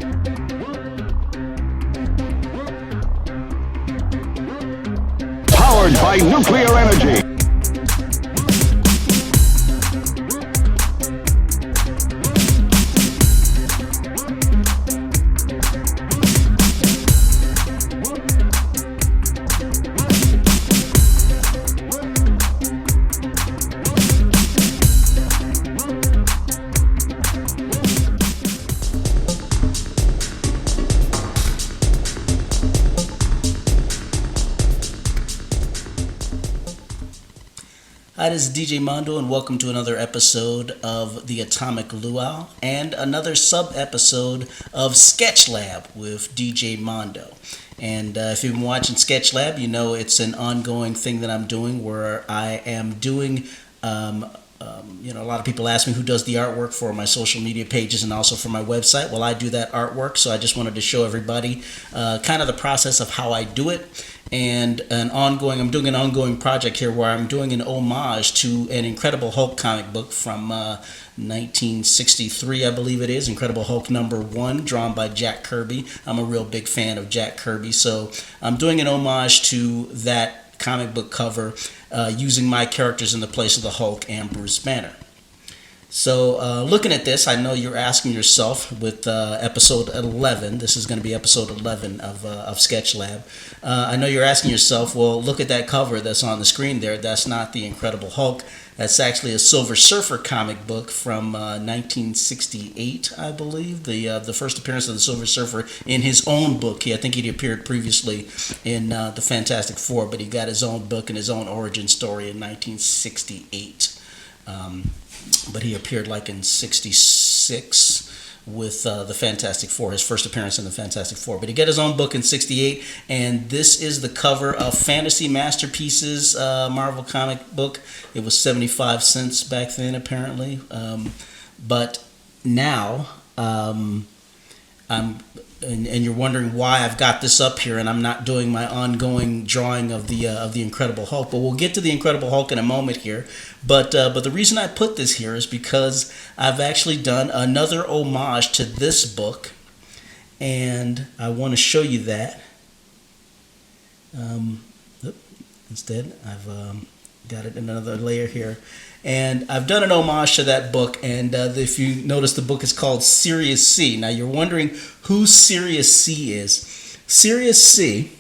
Powered by nuclear energy. Hi, this is DJ Mondo, and welcome to another episode of the Atomic Luau and another sub-episode of SketchLab with DJ Mondo. And if you've been watching SketchLab, you know it's an ongoing thing that I'm doing where I am doing a lot of people ask me who does the artwork for my social media pages and also for my website. Well, I do that artwork, so I just wanted to show everybody kind of the process of how I do it. And I'm doing an ongoing project here where I'm doing an homage to an Incredible Hulk comic book from 1963, I believe it is, Incredible Hulk #1, drawn by Jack Kirby. I'm a real big fan of Jack Kirby, so I'm doing an homage to that comic book cover using my characters in the place of the Hulk and Bruce Banner. So looking at this, I know you're asking yourself with episode 11, this is going to be episode 11 of SketchLab, I know you're asking yourself, well, look at that cover that's on the screen there. That's not the Incredible Hulk. That's actually a Silver Surfer comic book from 1968, I believe, the first appearance of the Silver Surfer in his own book. I think he'd appeared previously in the Fantastic Four, but he got his own book and his own origin story in 1968. But he appeared like in 66 with the Fantastic Four, his first appearance in the Fantastic Four. But he got his own book in 68, and this is the cover of Fantasy Masterpieces Marvel comic book. It was 75 cents back then, apparently. But now, and you're wondering why I've got this up here and I'm not doing my ongoing drawing of the Incredible Hulk. But we'll get to the Incredible Hulk in a moment here. But the reason I put this here is because I've actually done another homage to this book, and I want to show you that. Instead, I've got it in another layer here. And I've done an homage to that book, and if you notice, the book is called Sirius-C. Now, you're wondering who Sirius-C is. Sirius-C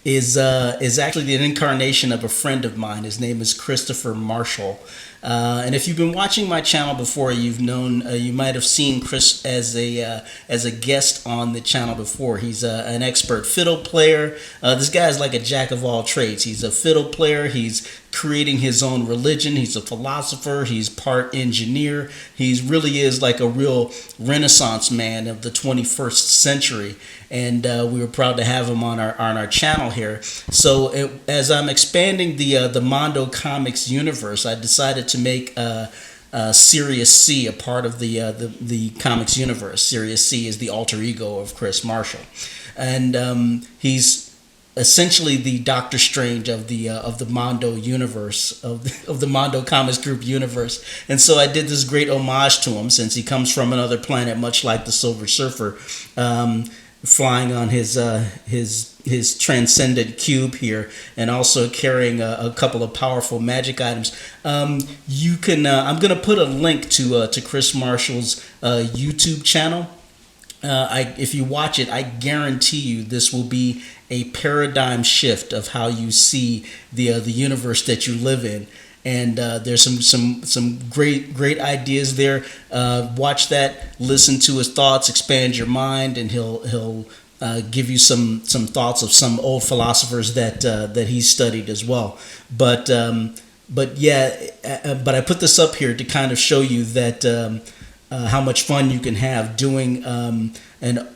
is actually the incarnation of a friend of mine. His name is Christopher Marshall. And if you've been watching my channel before, you've known you might have seen Chris as a guest on the channel before. He's an expert fiddle player. This guy is like a jack of all trades. He's a fiddle player. He's creating his own religion. He's a philosopher. He's part engineer. He really is like a real Renaissance man of the 21st century. And we were proud to have him on our channel here. So as I'm expanding the Mondo Comics universe, I decided to make Sirius-C a part of the comics universe. Sirius-C is the alter ego of Chris Marshall, and he's essentially the Doctor Strange of the Mondo universe, of the Mondo Comics Group universe. And so I did this great homage to him, since he comes from another planet, much like the Silver Surfer, flying on his transcendent cube here, and also carrying a couple of powerful magic items. You can I'm going to put a link to Chris Marshall's YouTube channel. If you watch it, I guarantee you this will be a paradigm shift of how you see the universe that you live in. And there's some great ideas there. Watch that, listen to his thoughts, expand your mind, and he'll give you some thoughts of some old philosophers that he's studied as well. But I put this up here to kind of show you that how much fun you can have doing an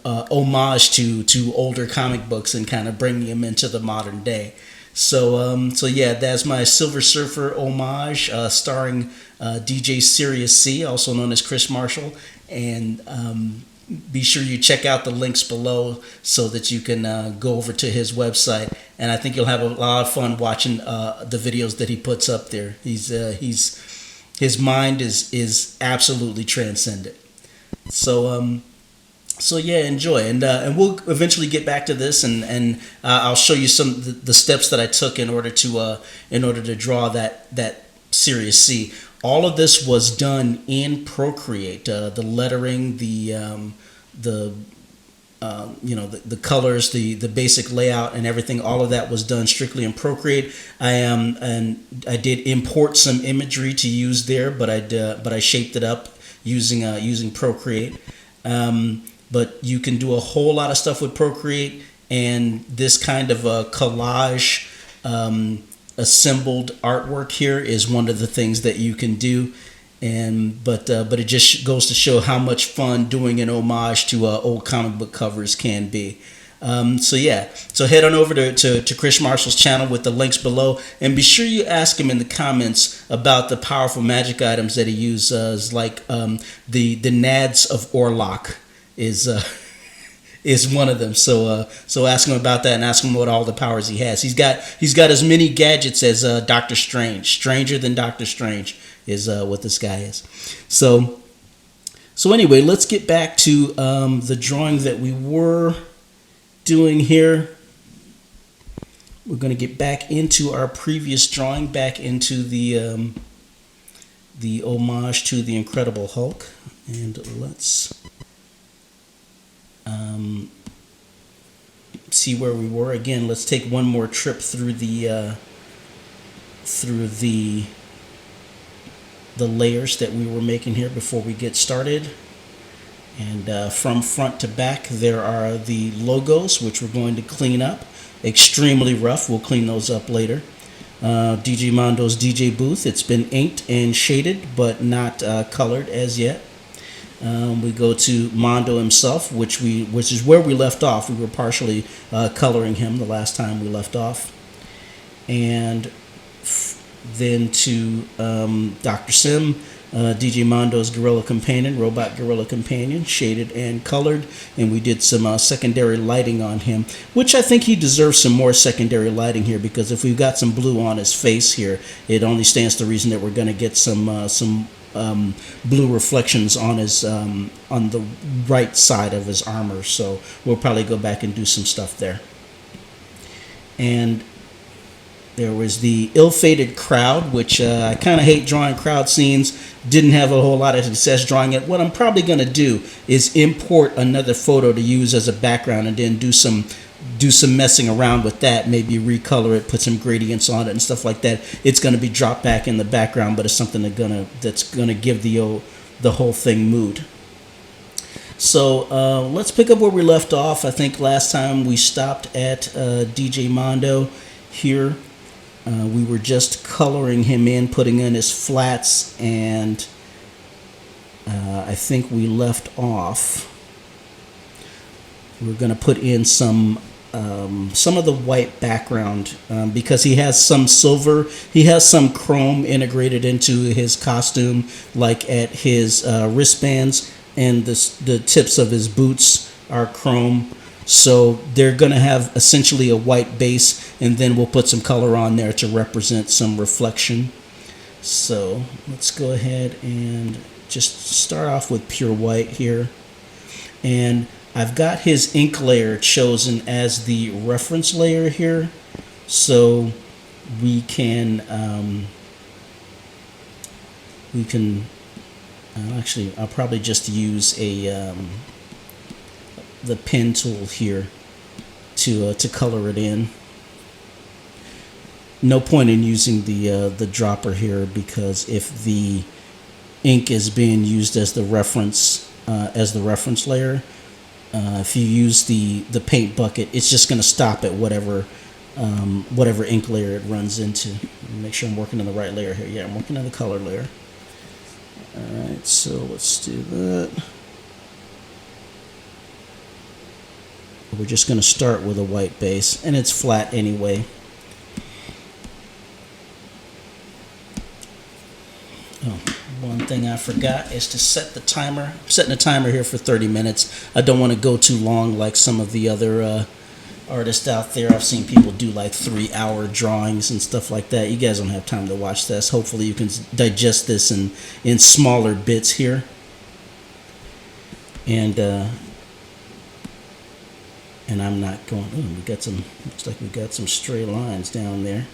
homage to older comic books and kind of bringing them into the modern day. So yeah, that's my Silver Surfer homage, starring DJ Sirius-C, also known as Chris Marshall. And be sure you check out the links below so that you can go over to his website. And I think you'll have a lot of fun watching the videos that he puts up there. His mind is absolutely transcendent. So So yeah, enjoy, and we'll eventually get back to this, and I'll show you some the steps that I took in order to draw that Sirius-C. All of this was done in Procreate. The lettering, the colors, the basic layout, and everything. All of that was done strictly in Procreate. And I did import some imagery to use there, but I shaped it up using Procreate. But you can do a whole lot of stuff with Procreate, and this kind of a collage assembled artwork here is one of the things that you can do. But it just goes to show how much fun doing an homage to old comic book covers can be. So head on over to Chris Marshall's channel with the links below, and be sure you ask him in the comments about the powerful magic items that he uses, like the Nads of Orlok is one of them. So ask him about that, and ask him what all the powers he has. He's got as many gadgets as Doctor Strange. Stranger than Doctor Strange is what this guy is. So anyway, let's get back to the drawing that we were doing here. We're going to get back into our previous drawing, back into the homage to the Incredible Hulk, and let's see where we were. Again, let's take one more trip through the layers that we were making here before we get started. And from front to back, there are the logos, which we're going to clean up. Extremely rough. We'll clean those up later. DJ Mondo's DJ booth. It's been inked and shaded, but not colored as yet. We go to Mondo himself, which is where we left off. We were partially coloring him the last time we left off. And then to Dr. Sim, DJ Mondo's Gorilla Companion, Robot Gorilla Companion, shaded and colored, and we did some secondary lighting on him, which I think he deserves some more secondary lighting here, because if we've got some blue on his face here, it only stands to reason that we're going to get some blue reflections on his on the right side of his armor. So we'll probably go back and do some stuff there. And there was the ill-fated crowd, which I kind of hate drawing crowd scenes. Didn't have a whole lot of success drawing it. What I'm probably going to do is import another photo to use as a background, and then do some messing around with that. Maybe recolor it, put some gradients on it and stuff like that. It's going to be dropped back in the background, but it's something that's gonna give the whole thing mood. So let's pick up where we left off. I think last time we stopped at DJ Mondo here. We were just coloring him in, putting in his flats, and I think we left off. We're going to put in some of the white background because he has some silver, he has some chrome integrated into his costume, like at his wristbands, and the tips of his boots are chrome. So they're going to have essentially a white base, and then we'll put some color on there to represent some reflection. So let's go ahead and just start off with pure white here. And I've got his ink layer chosen as the reference layer here. So we can actually, I'll probably just use the pen tool here to color it in. No point in using the dropper here, because if the ink is being used as the reference layer, if you use the paint bucket, it's just going to stop at whatever ink layer it runs into. Make sure I'm working on the right layer here. Yeah, I'm working on the color layer. Alright, so let's do that. We're just going to start with a white base, and it's flat anyway. Oh, one thing I forgot is to set the timer. I'm setting a timer here for 30 minutes. I don't want to go too long like some of the other artists out there. I've seen people do like 3-hour drawings and stuff like that. You guys don't have time to watch this. Hopefully you can digest this in smaller bits here. And And I'm not going, oh, we got some, looks like we got some stray lines down there.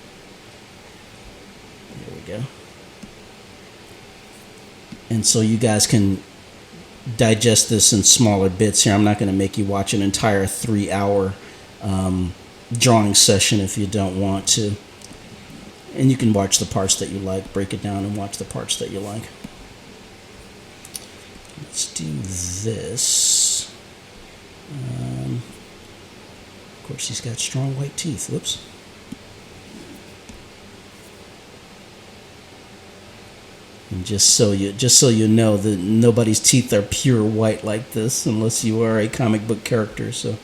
There we go. And so you guys can digest this in smaller bits here. I'm not going to make you watch an entire 3-hour drawing session if you don't want to. And you can watch the parts that you like, break it down and watch the parts that you like. Let's do this. Of course, he's got strong white teeth. Whoops. And just so you know that nobody's teeth are pure white like this, unless you are a comic book character. So.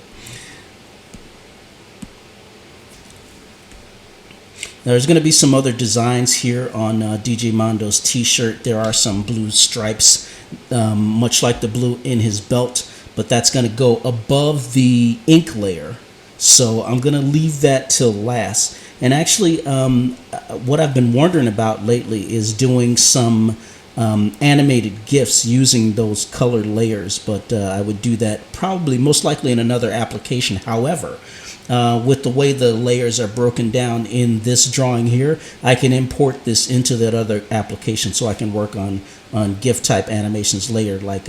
There's going to be some other designs here on DJ Mondo's t-shirt. There are some blue stripes, much like the blue in his belt, but that's going to go above the ink layer. So I'm going to leave that till last. And actually, what I've been wondering about lately is doing some animated GIFs using those colored layers, but I would do that probably most likely in another application. However, with the way the layers are broken down in this drawing here, I can import this into that other application, so I can work on GIF type animations later, like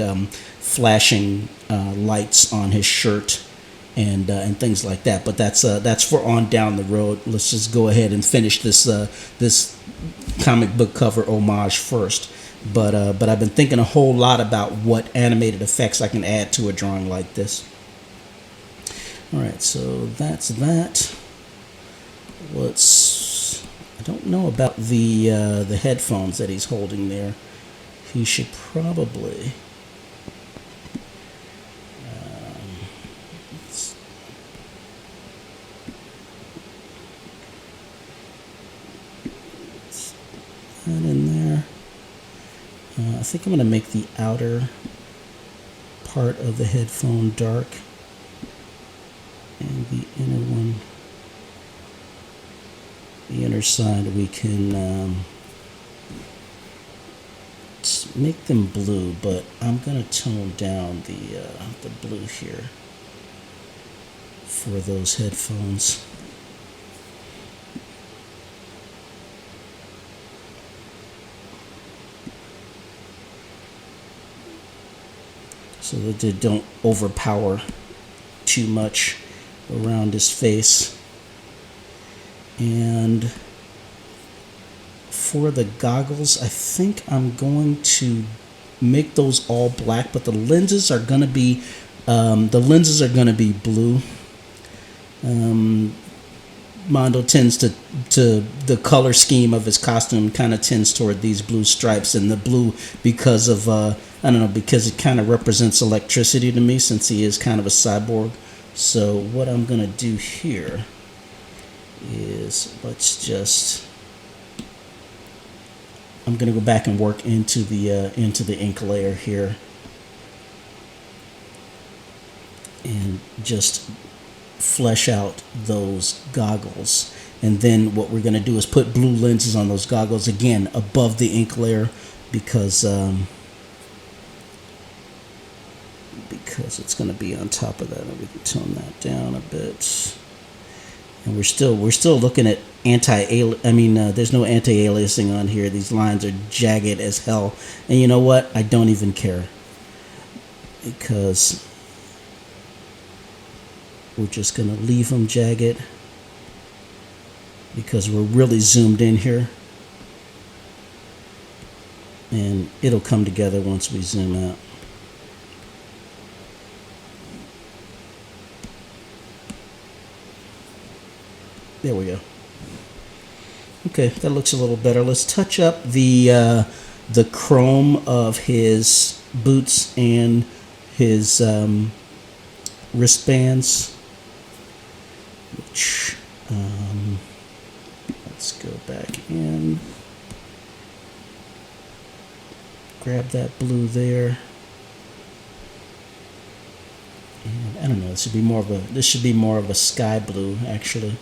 flashing lights on his shirt and things like that. But that's for on down the road. Let's just go ahead and finish this this comic book cover homage first. But I've been thinking a whole lot about what animated effects I can add to a drawing like this. Alright, so that's that. I don't know about the headphones that he's holding there. He should probably that in there. I think I'm going to make the outer part of the headphone dark, and the inner one, the inner side, we can make them blue, but I'm going to tone down the blue here for those headphones. So that they don't overpower too much around his face. And for the goggles, I think I'm going to make those all black, but the lenses are going to be blue. Mondo tends to the color scheme of his costume kind of tends toward these blue stripes, and the blue because of I don't know, because it kind of represents electricity to me, since he is kind of a cyborg. So what I'm gonna do here is I'm gonna go back and work into the ink layer here, and just flesh out those goggles. And then what we're gonna do is put blue lenses on those goggles again above the ink layer, because it's going to be on top of that, and we can tone that down a bit. And we're still looking at there's no anti-aliasing on here. These lines are jagged as hell, and you know what? I don't even care, because we're just going to leave them jagged, because we're really zoomed in here, and it'll come together once we zoom out. There we go. Okay, that looks a little better. Let's touch up the chrome of his boots and his wristbands. Which, let's go back in. Grab that blue there. And I don't know. This should be more of a sky blue, actually.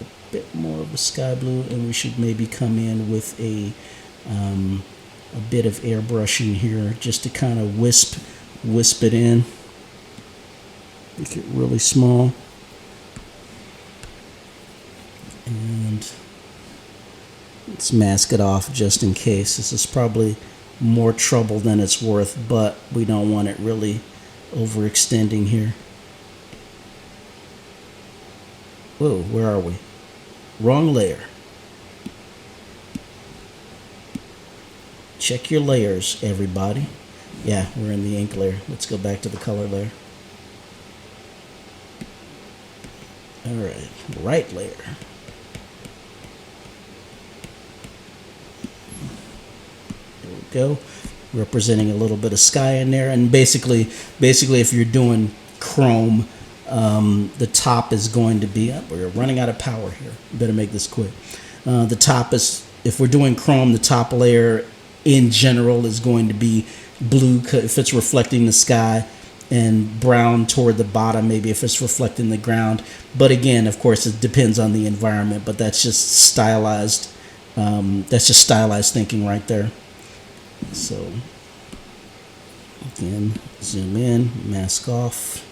A bit more of a sky blue, and we should maybe come in with a a bit of airbrushing here just to kind of wisp it in. Make it really small. And let's mask it off just in case. This is probably more trouble than it's worth, but we don't want it really overextending here. Whoa, where are we? Wrong layer. Check your layers, everybody. Yeah, we're in the ink layer. Let's go back to the color layer. All right, right layer. There we go. Representing a little bit of sky in there, and basically, if you're doing chrome, the top is going to be up. We're running out of power here. Better make this quick. The top is, if we're doing chrome, the top layer in general is going to be blue if it's reflecting the sky, and brown toward the bottom maybe if it's reflecting the ground. But again, of course, it depends on the environment, but that's just stylized thinking right there. So again, zoom in, mask off.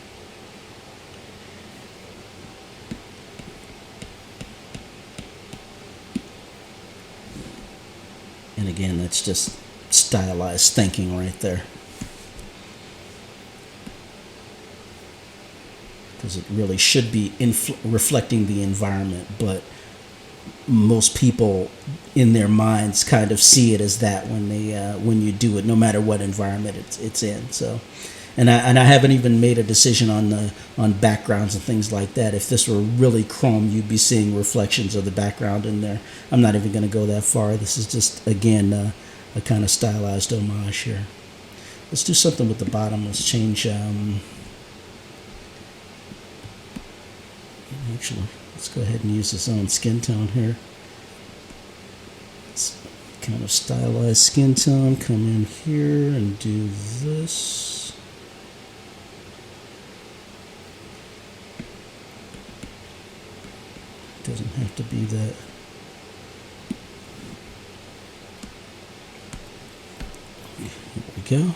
And again, that's just stylized thinking right there. Because it really should be reflecting the environment, but most people in their minds kind of see it as that when you do it, no matter what environment it's in. So, and I haven't even made a decision on backgrounds and things like that. If this were really chrome, you'd be seeing reflections of the background in there. I'm not even going to go that far. This is just, again, a kind of stylized homage here. Let's do something with the bottom. Let's change. Actually, let's go ahead and use this own skin tone here. It's kind of stylized skin tone. Come in here and do this. Doesn't have to be that. Here we go.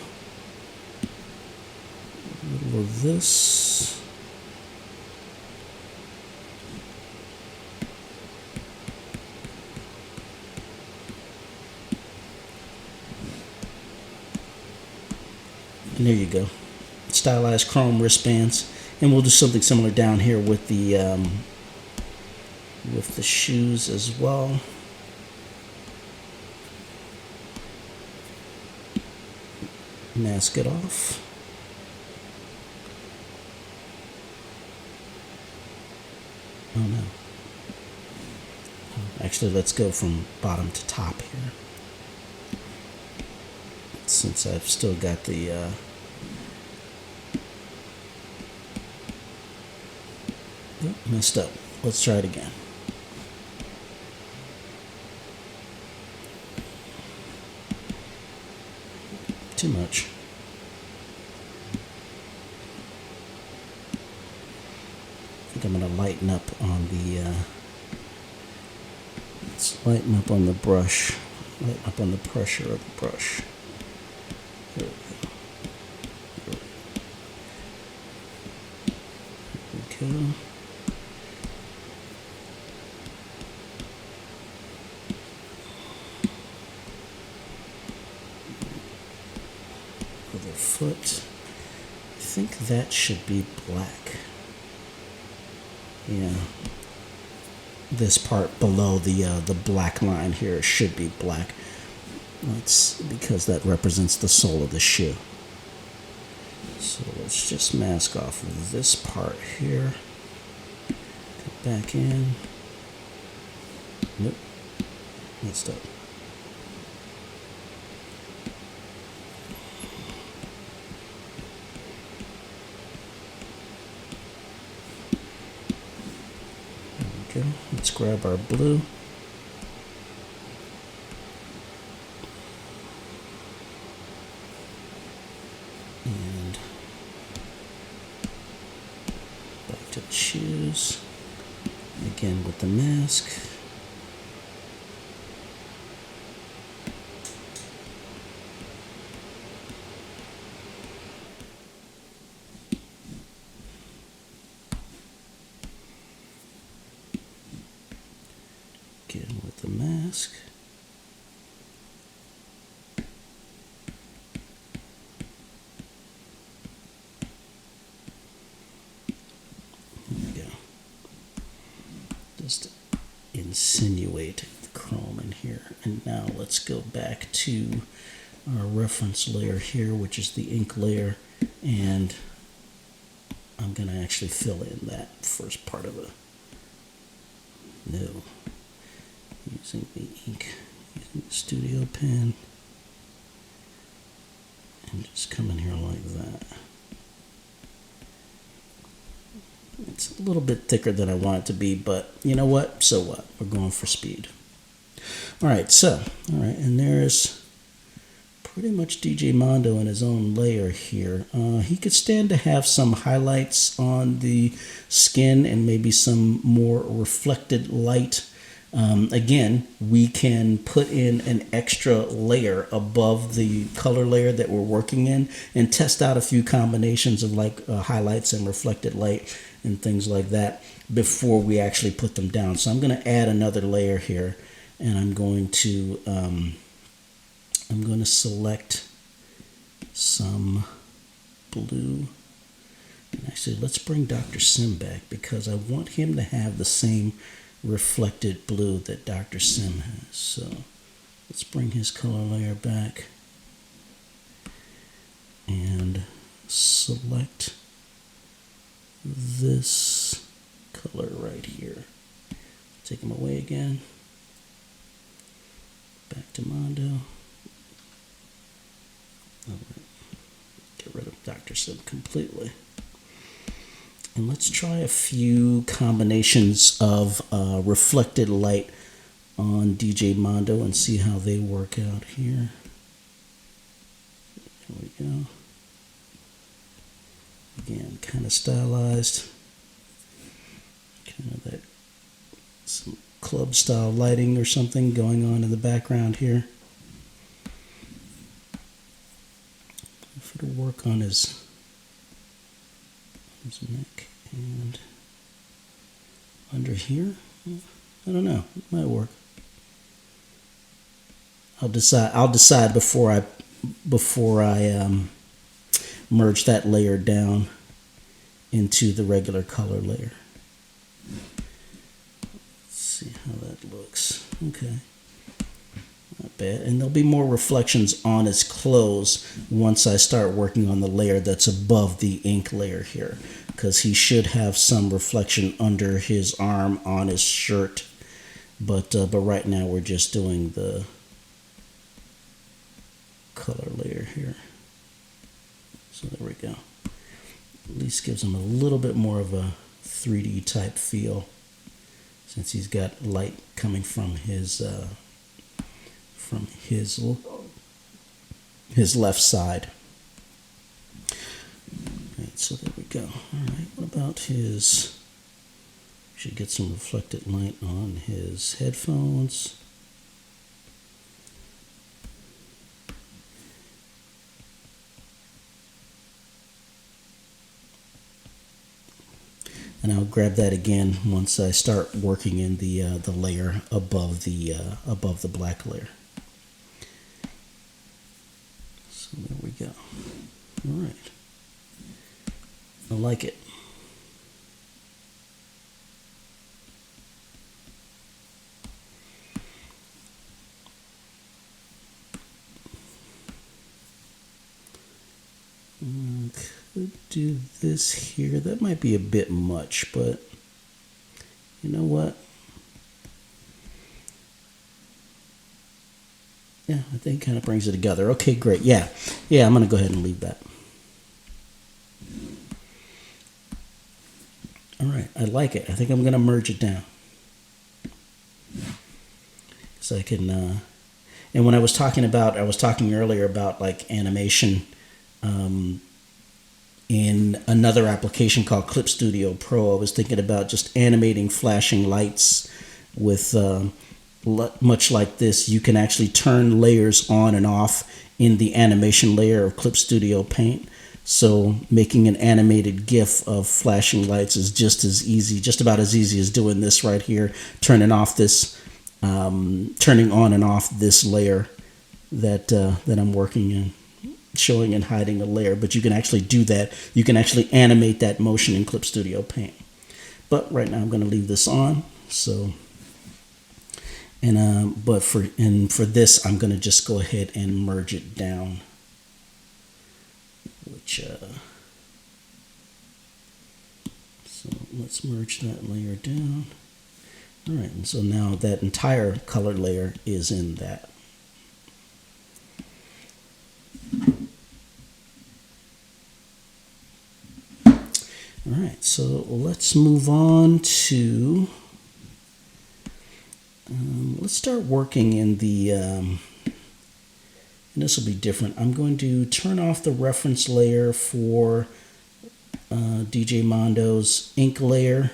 A little of this. And there you go. Stylized chrome wristbands. And we'll do something similar down here with the shoes as well. Mask it off. Oh no. Actually, let's go from bottom to top here. Since I've still got the messed up. Let's try it again. Too much. I think I'm going to lighten up on the let's lighten up on the brush. Lighten up on the pressure of the brush. There we go. Other foot. I think that should be black. Yeah. This part below the black line here should be black. That's because that represents the sole of the shoe. So let's just mask off of this part here. Get back in. Nope. Messed up. There we go. Let's grab our blue. And back to the shoes. Again with the mask. the mask. There we go. Just insinuate the chrome in here. And now let's go back to our reference layer here, which is the ink layer, and I'm going to actually fill in that first part of it. No. Using the ink, using the studio pen, and just come in here like that. It's a little bit thicker than I want it to be, but you know what? So what? We're going for speed. Alright, and there's pretty much DJ Mondo in his own layer here. He could stand to have some highlights on the skin and maybe some more reflected light. Again, we can put in an extra layer above the color layer that we're working in and test out a few combinations of like highlights and reflected light and things like that before we actually put them down. So I'm going to add another layer here, and I'm going to select some blue. And actually, let's bring Dr. Sim back because I want him to have the same reflected blue that Dr. Sim has. So let's bring his color layer back and select this color right here. Take him away again. Back to Mondo. Get rid of Dr. Sim completely. And let's try a few combinations of reflected light on DJ Mondo and see how they work out here. There we go. Again, kind of stylized. Kind of that some club style lighting or something going on in the background here. If it'll work on his neck and under here, I don't know, it might work. I'll decide before I merge that layer down into the regular color layer. Let's see how that looks. Okay. Not bad. And there'll be more reflections on his clothes once I start working on the layer that's above the ink layer here, because he should have some reflection under his arm on his shirt. But right now we're just doing the color layer here. So there we go. At least gives him a little bit more of a 3D type feel, since he's got light coming from his left side. Right, so there we go. All right, what about his? Should get some reflected light on his headphones. And I'll grab that again once I start working in the layer above the black layer. So there we go. All right. I like it. Could do this here. That might be a bit much, but you know what? Yeah, I think it kind of brings it together. Okay, great. Yeah, I'm going to go ahead and leave that. All right, I like it. I think I'm going to merge it down. So I can, and when I was talking earlier about like animation, in another application called Clip Studio Pro, I was thinking about just animating flashing lights with, much like this, you can actually turn layers on and off in the animation layer of Clip Studio Paint. So making an animated GIF of flashing lights is just about as easy as doing this right here, turning off this turning on and off this layer that I'm working in, showing and hiding a layer. But you can actually do that. You can actually animate that motion in Clip Studio Paint. But right now I'm going to leave this on. So, but for this I'm going to just go ahead and merge it down, which so let's merge that layer down. All right, and so now that entire color layer is in that. All right, so let's move on to, let's start working in the, and this will be different. I'm going to turn off the reference layer for DJ Mondo's ink layer.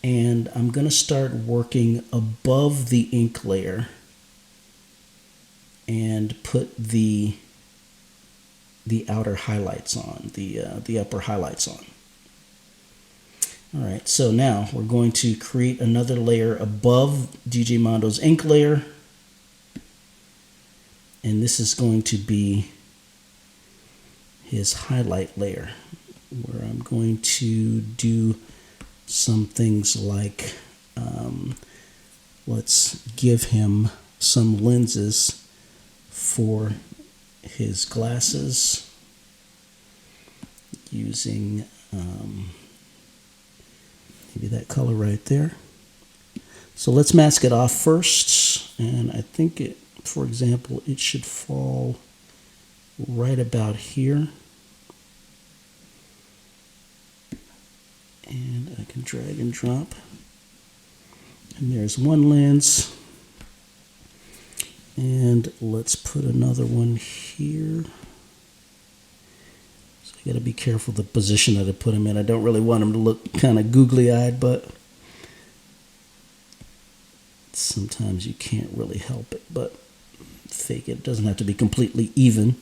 And I'm going to start working above the ink layer and put the outer highlights on, the upper highlights on. All right, so now we're going to create another layer above DJ Mondo's ink layer. And this is going to be his highlight layer, where I'm going to do some things like, let's give him some lenses for his glasses using maybe that color right there. So let's mask it off first, and I think it, for example, it should fall right about here. And I can drag and drop. And there's one lens. And let's put another one here. So I gotta be careful the position that I put him in. I don't really want him to look kind of googly-eyed, but sometimes you can't really help it, but fake it. It doesn't have to be completely even.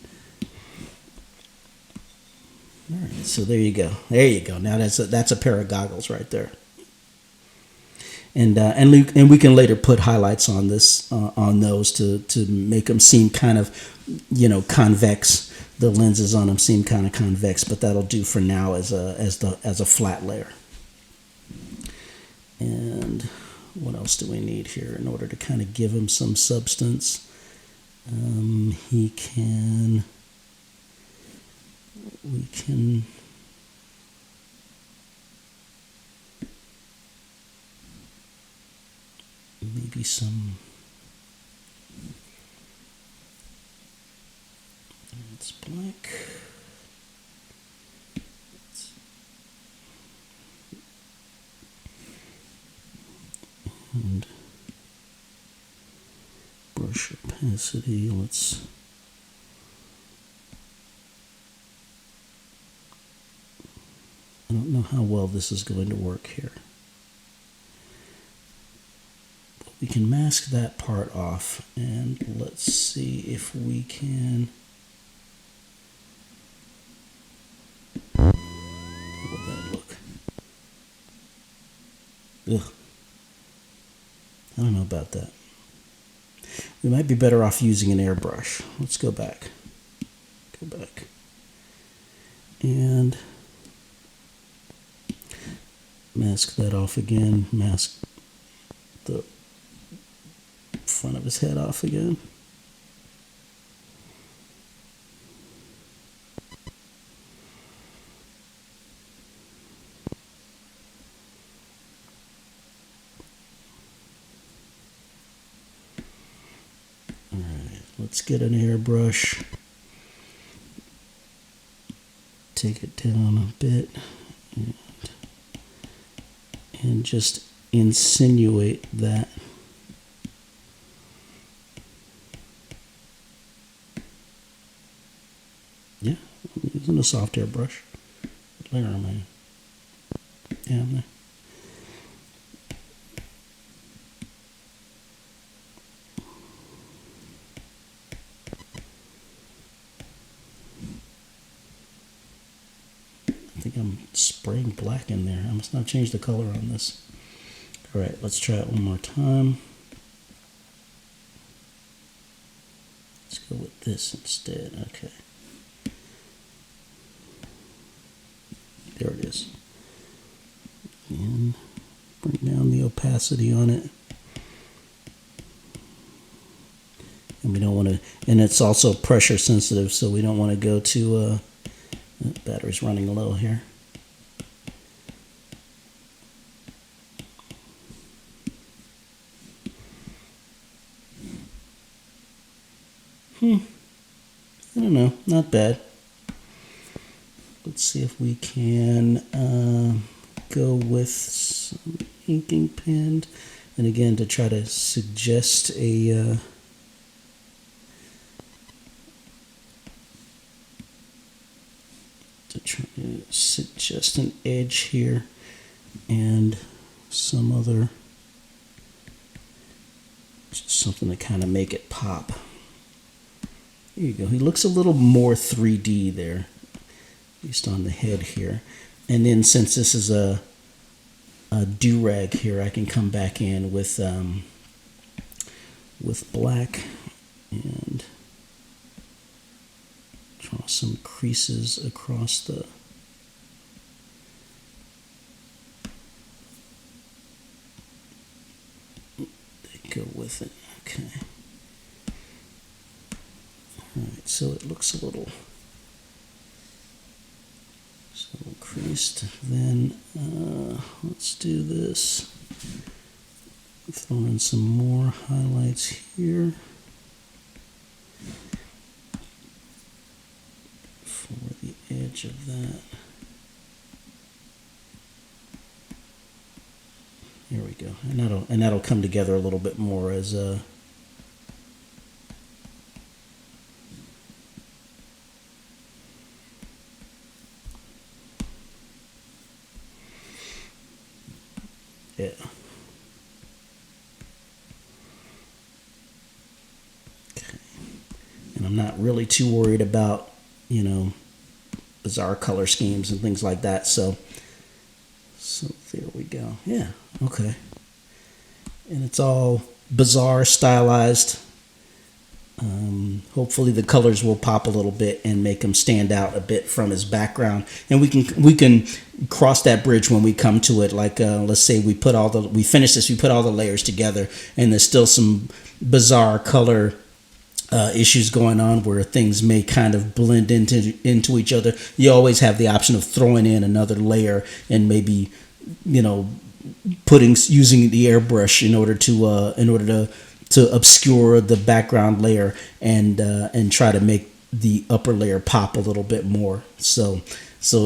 All right, so there you go. There you go. Now that's a pair of goggles right there. And we can later put highlights on this on those to make them seem kind of, convex. The lenses on them seem kind of convex, but that'll do for now as a flat layer. And what else do we need here in order to kind of give him some substance? We can maybe some, it's black, and brush opacity, I don't know how well this is going to work here. But we can mask that part off, and let's see if we can. How would that look? Ugh. I don't know about that. We might be better off using an airbrush. Let's go back. Go back. And mask that off again. Mask the front of his head off again. All right, let's get an airbrush. Take it down a bit. And just insinuate that. Yeah, I'm using a soft airbrush. What layer am I? Yeah, I'm there. I think I'm spraying black in there. I must not change the color on this. All right, let's try it one more time. Let's go with this instead. Okay. There it is. And bring down the opacity on it. And we don't want to, and it's also pressure sensitive, so we don't want to go to, battery's running low here. I don't know, not bad. Let's see if we can go with some inking pen. And again, to try to suggest a suggest an edge here and some other, just something to kind of make it pop. There you go. He looks a little more 3D there, at least on the head here. And then since this is a do-rag here, I can come back in with black and draw some creases across the go with it. Okay. All right, so it looks a little creased. Then let's do this. Throw in some more highlights here for the edge of that. There we go, and that'll come together a little bit more as a. Yeah. Okay. And I'm not really too worried about, bizarre color schemes and things like that. So there we go. Yeah. Okay. And it's all bizarre, stylized. Hopefully the colors will pop a little bit and make him stand out a bit from his background. And we can cross that bridge when we come to it. Like let's say we finish this, we put all the layers together, and there's still some bizarre color issues going on where things may kind of blend into each other. You always have the option of throwing in another layer and maybe using the airbrush in order to obscure the background layer and try to make the upper layer pop a little bit more. So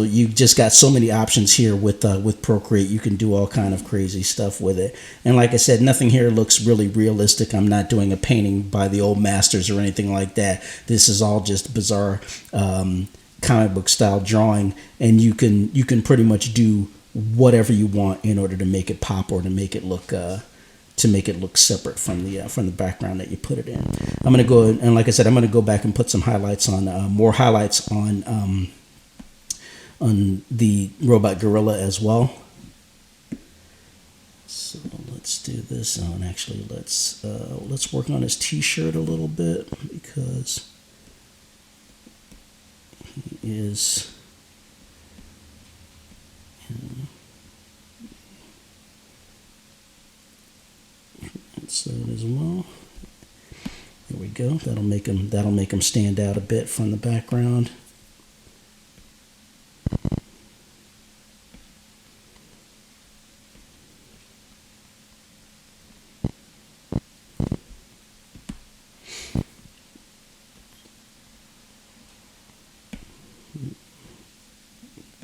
you just got so many options here with Procreate. You can do all kind of crazy stuff with it. And like I said, nothing here looks really realistic. I'm not doing a painting by the old masters or anything like that. This is all just bizarre comic book style drawing, and you can pretty much do whatever you want in order to make it pop or to make it look separate from the background that you put it in. I'm gonna go, and like I said, I'm gonna go back and put some highlights on, more highlights on the robot gorilla as well. So let's do this. And actually, let's work on his t-shirt a little bit, because he is. So as well. There we go. That'll make him stand out a bit from the background.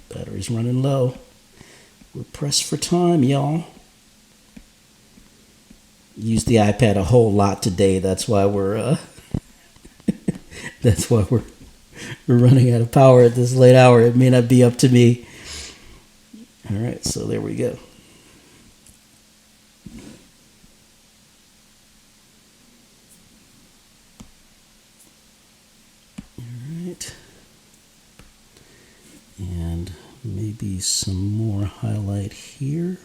Battery's running low. We're pressed for time, y'all. Used the iPad a whole lot today. That's why we're running out of power at this late hour. It may not be up to me. All right, so there we go. All right, and. And. maybe some more highlight here.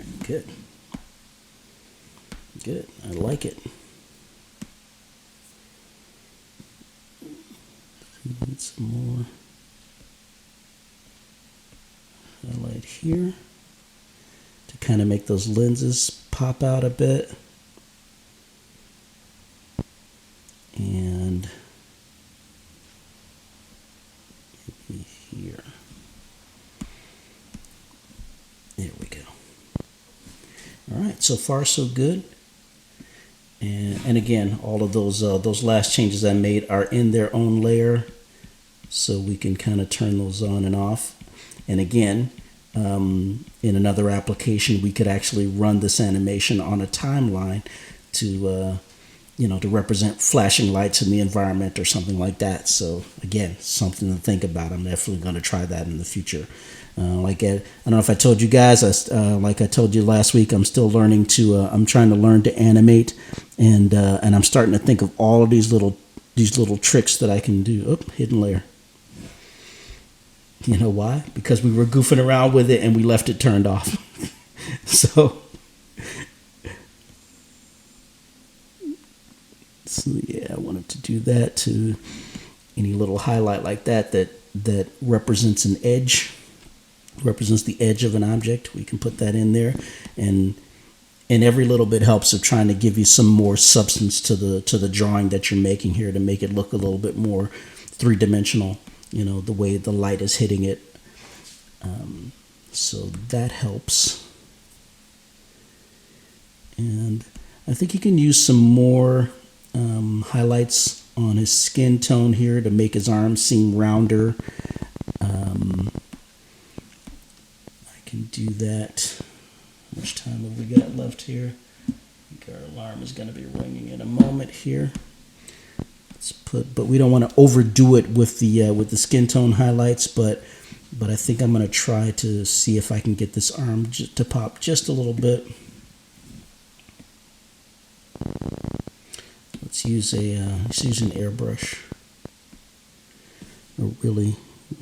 There, good. Good, I like it. Need some more highlight here to kind of make those lenses pop out a bit. And maybe here. There we go. All right, so far so good. And again, all of those last changes I made are in their own layer, so we can kind of turn those on and off. And again, in another application, we could actually run this animation on a timeline to to represent flashing lights in the environment or something like that. So again, something to think about. I'm definitely going to try that in the future. I don't know if I told you guys, like I told you last week, I'm still learning to, I'm trying to learn to animate, and I'm starting to think of all of these little tricks that I can do. Oh, hidden layer. You know why? Because we were goofing around with it and we left it turned off. So yeah, I wanted to do that to any little highlight like that represents an edge. Represents the edge of an object. We can put that in there, and every little bit helps of trying to give you some more substance to the drawing that you're making here, to make it look a little bit more three-dimensional, the way the light is hitting it. So that helps. And I think you can use some more highlights on his skin tone here to make his arms seem rounder. Can do that. How much time have we got left here? I think our alarm is going to be ringing in a moment here. But we don't want to overdo it with the skin tone highlights. But I think I'm going to try to see if I can get this arm to pop just a little bit. Let's use an airbrush, a really,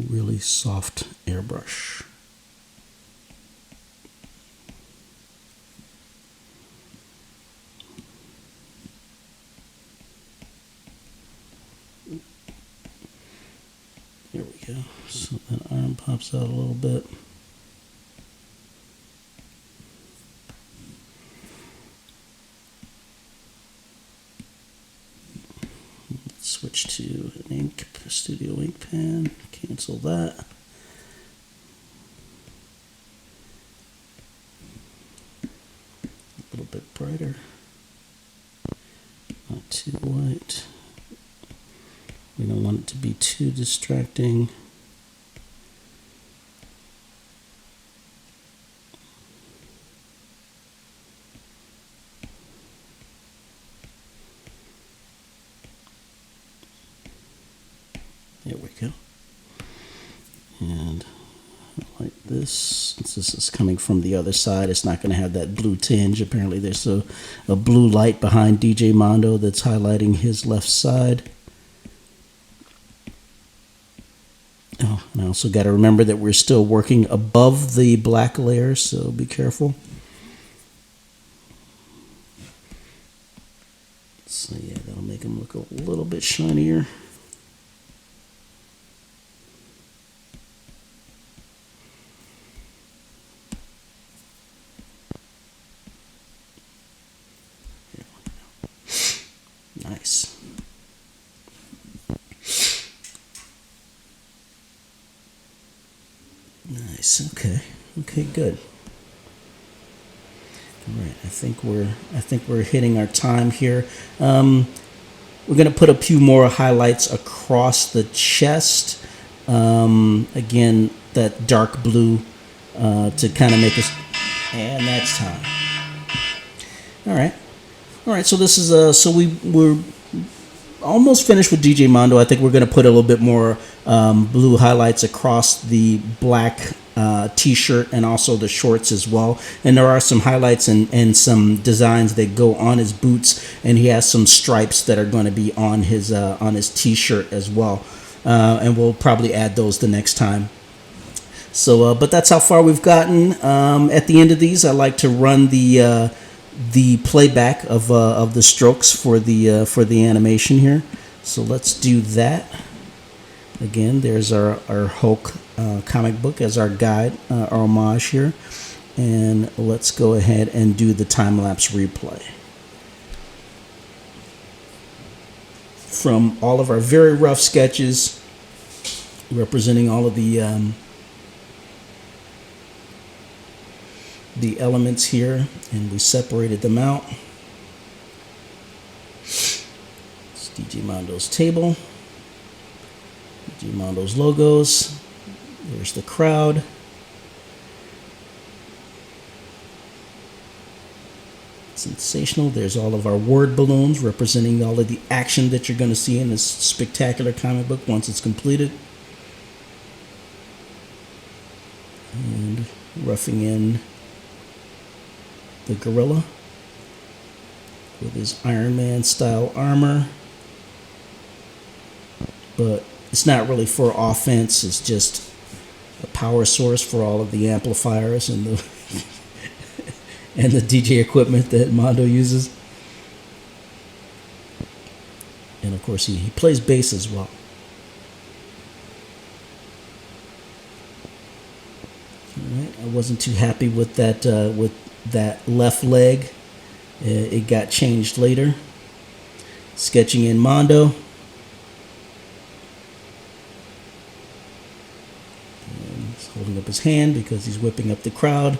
really soft airbrush. There we go. So that arm pops out a little bit. Let's switch to an Studio Ink pen. Cancel that. A little bit brighter. Not too white. We don't want it to be too distracting. There we go. And like this, since this is coming from the other side, it's not going to have that blue tinge. Apparently there's a blue light behind DJ Mondo that's highlighting his left side. Oh, and I also got to remember that we're still working above the black layer, so be careful. So yeah, that'll make him look a little bit shinier. Nice. Nice. Okay, good. All right, I think we're hitting our time here. We're gonna put a few more highlights across the chest. Again, that dark blue to kind of make us. And that's time. All right. So this is we're almost finished with DJ Mondo. I think we're going to put a little bit more blue highlights across the black t-shirt and also the shorts as well. And there are some highlights and some designs that go on his boots, and he has some stripes that are going to be on his t-shirt as well. And we'll probably add those the next time. So, but that's how far we've gotten. At the end of these, I like to run the playback of the strokes for the animation here. So let's do that. Again, there's our Hulk comic book as our guide, our homage here. And let's go ahead and do the time-lapse replay. From all of our very rough sketches, representing all of the elements here, and we separated them out. It's DJ Mondo's table, DJ Mondo's logos. There's the crowd. Sensational. There's all of our word balloons representing all of the action that you're going to see in this spectacular comic book once it's completed. And roughing in the gorilla with his Iron Man style armor. But it's not really for offense, it's just a power source for all of the amplifiers and the and the DJ equipment that Mondo uses. And of course he plays bass as well. Alright, I wasn't too happy with that left leg. It got changed later. Sketching in Mondo. And he's holding up his hand because he's whipping up the crowd.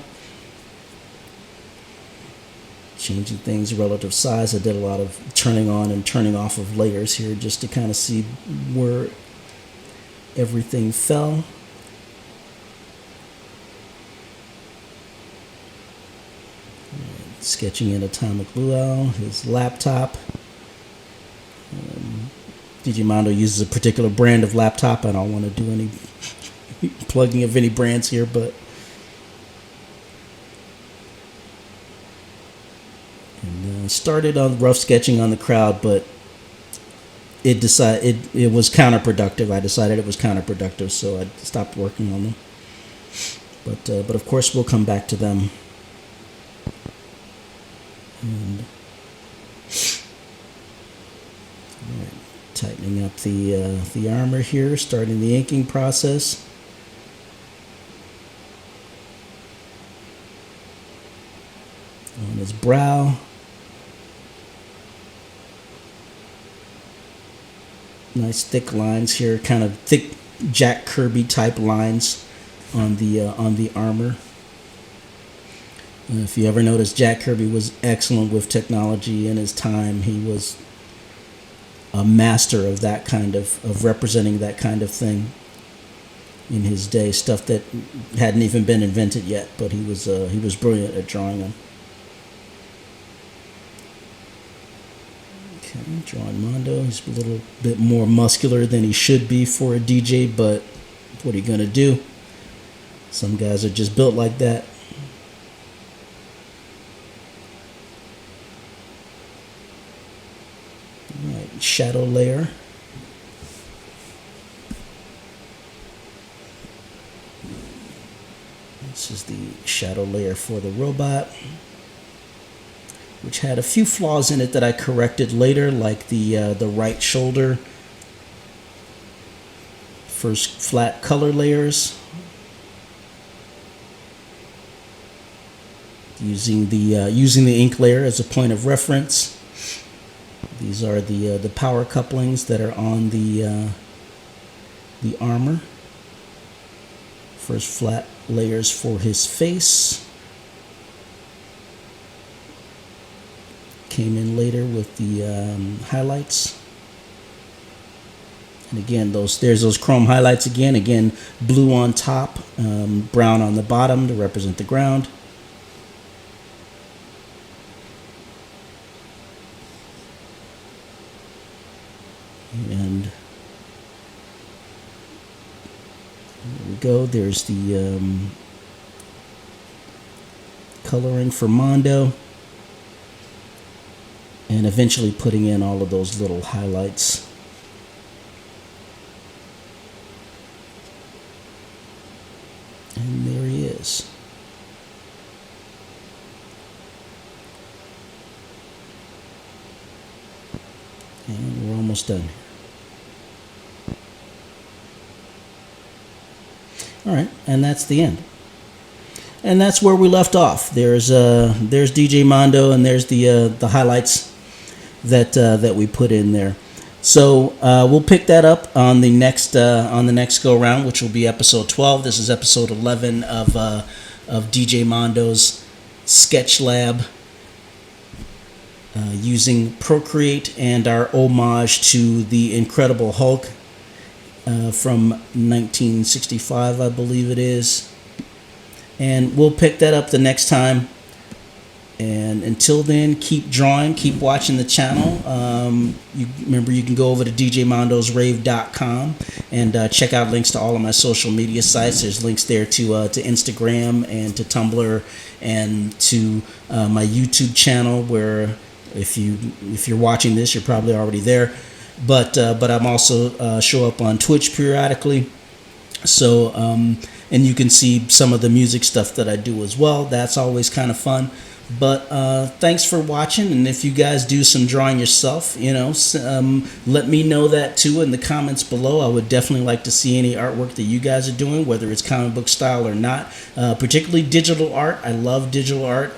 Changing things relative size. I did a lot of turning on and turning off of layers here just to kind of see where everything fell. Sketching in Atomic Luau, his laptop. DJ Mondo uses a particular brand of laptop. I don't want to do any plugging of any brands here, but started on rough sketching on the crowd, but it was counterproductive. I decided it was counterproductive, so I stopped working on them. But of course we'll come back to them. And right, tightening up the armor here, starting the inking process. On his brow. Nice thick lines here, kind of thick Jack Kirby type lines on the armor. If you ever noticed, Jack Kirby was excellent with technology in his time. He was a master of that kind of representing that kind of thing in his day. Stuff that hadn't even been invented yet, but he was brilliant at drawing them. Okay, drawing Mondo. He's a little bit more muscular than he should be for a DJ, but what are you gonna do? Some guys are just built like that. All right, shadow layer. This is the shadow layer for the robot, which had a few flaws in it that I corrected later, like the right shoulder. First flat color layers. Using the ink layer as a point of reference. These are the power couplings that are on the armor. First flat layers for his face. Came in later with the highlights. And again, there's those chrome highlights again. Again, blue on top, brown on the bottom to represent the ground. And there we go. There's the coloring for Mondo. And eventually putting in all of those little highlights. is. And we're almost done. All right, and that's the end. And that's where we left off. There's DJ Mondo, and there's the highlights that we put in there. So we'll pick that up on the next go round, which will be episode 12. This is episode 11 of DJ Mondo's SketchLab, using Procreate and our homage to the Incredible Hulk from 1965, I believe it is. And we'll pick that up the next time. And until then, keep drawing, keep watching the channel. Remember, you can go over to djmondosrave.com and check out links to all of my social media sites. There's links there to Instagram and to Tumblr and to my YouTube channel, where if you're watching this, you're probably already there. But I'm also show up on Twitch periodically. So and you can see some of the music stuff that I do as well. That's always kind of fun. But thanks for watching, and if you guys do some drawing yourself, let me know that too in the comments below. I would definitely like to see any artwork that you guys are doing, whether it's comic book style or not, particularly digital art. I love digital art.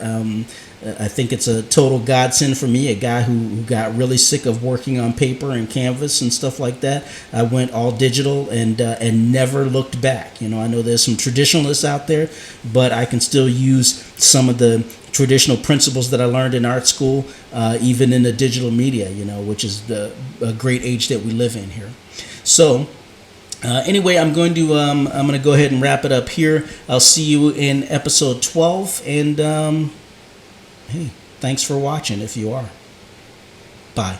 I think it's a total godsend for me, a guy who got really sick of working on paper and canvas and stuff like that. I went all digital and never looked back. I know there's some traditionalists out there, but I can still use some of the traditional principles that I learned in art school, even in the digital media, which is a great age that we live in here. So anyway, I'm going to go ahead and wrap it up here. I'll see you in episode 12, and hey, thanks for watching if you are. Bye.